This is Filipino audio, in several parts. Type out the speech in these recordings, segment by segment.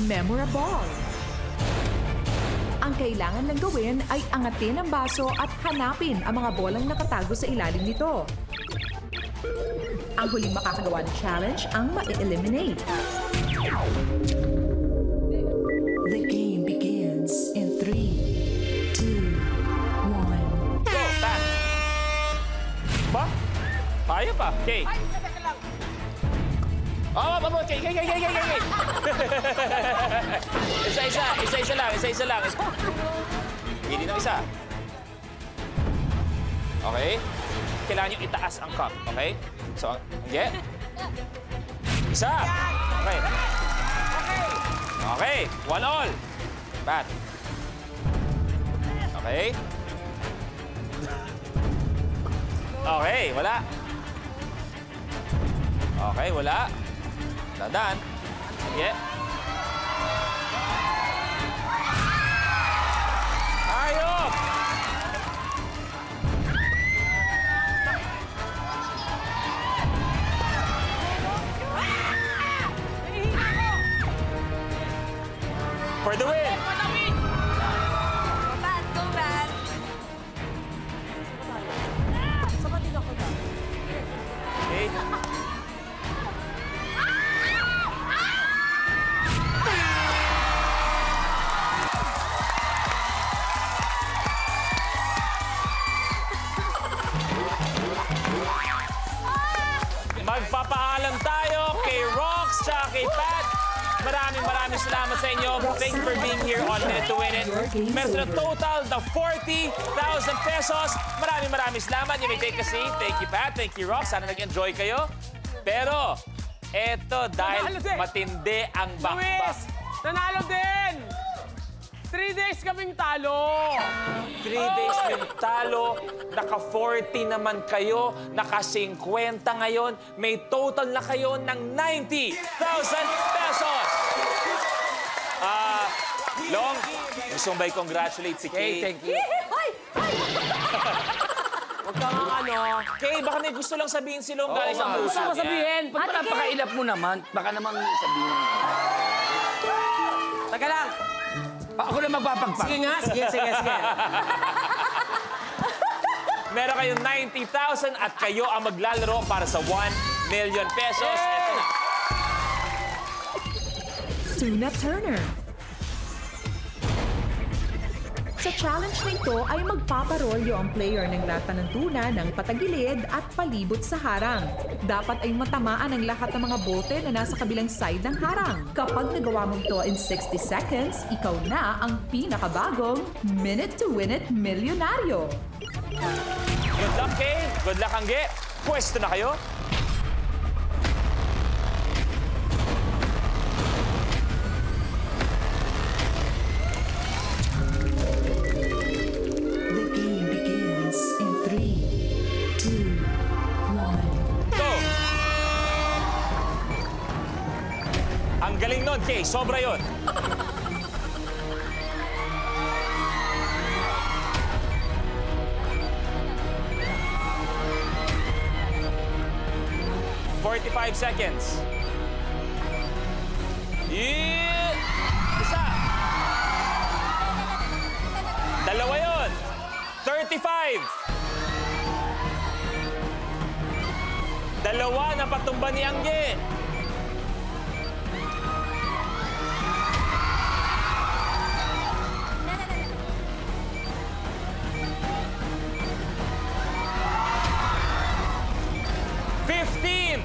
memorable. Ang kailangan lang gawin ay angatin ang baso at hanapin ang mga bolang nakatago sa ilalim nito. Ang huling makakagawa ng challenge ang ma-eliminate. The game begins in 3, 2, 1. Go, Pat! Ba? Kaya pa. Okay. Oh, mabot. Okay. Isa-isa lang. Hindi ng isa. Okay. Kailangan nyo itaas ang cup. Okay? So, yeah. Isa. Okay. Okay. 1-all. Pat. Okay. Okay, wala. Okay, wala. Tandaan. Yeah. Ayop! For the win! Go back. Okay. Magpapaalam tayo kay Rox at kay Pat. Maraming salamat sa inyo. Thank you for being here on Minute to Win It. Meron sila total na 40,000 pesos. Maraming salamat. You may take a seat. Thank you, Pat. Thank you, Rox. Sana nag-enjoy kayo. Pero, eto dahil matindi ang bakbak. Nanalo din! 3 days kaming talo! 3 days kaming talo, naka-40 naman kayo, naka-50 ngayon, may total na kayo ng 90,000 pesos! Long, gusto mo ba'y congratulate si Kay? Thank you. Huwag ka nga Kay, baka may gusto lang sabihin si Long galing sa puso Gusto ko niya. sabihin, pag napakailap mo naman, baka naman sabihin. Taka lang! Ako na magpapagpag. Sige nga, sige. Meron kayong 90,000 at kayo ang maglalaro para sa 1 million pesos. Ito na. Tuna Turner. Sa challenge na ito ay magpaparolyo ang player ng lata ng tuna ng patagilid at palibot sa harang. Dapat ay matamaan ang lahat ng mga bote na nasa kabilang side ng harang. Kapag nagawa mo ito in 60 seconds, ikaw na ang pinakabagong Minute to Win It milyonaryo. Good luck, Kay. Good luck, Angge. Pwesto na kayo. Ang galing nun, Kay. Sobra yun. "45 seconds. Yeah! Isa. Dalawa yun. 35. Dalawa na patumba ni Angge. 15.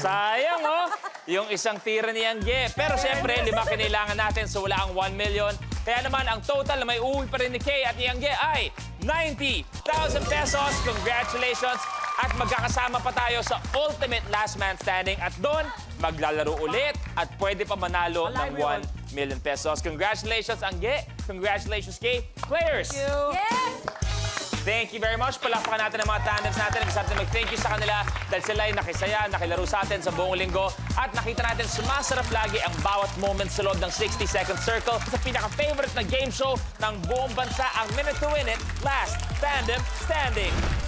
Sayang, oh! Yung isang tira ni Angge. Pero siyempre, 5 kinailangan natin so wala ang 1 million. Kaya naman, ang total na may uuwi pa rin ni Kay at ni Angge ay 90,000 pesos. Congratulations! At magkakasama pa tayo sa Ultimate Last Man Standing. At doon, maglalaro ulit at pwede pa manalo ng 1 million pesos. Congratulations, Angge! Congratulations, Kay! Players! Yes! Thank you very much. Palakpakan natin ang mga tandems natin. Gusto natin mag-thank you sa kanila dahil sila ay nakisaya, nakilaro sa atin sa buong linggo. At nakita natin sumasarap lagi ang bawat moment sa loob ng 60-second circle sa pinaka-favorite na game show ng buong bansa, ang Minute to Win It, Last Tandem Standing.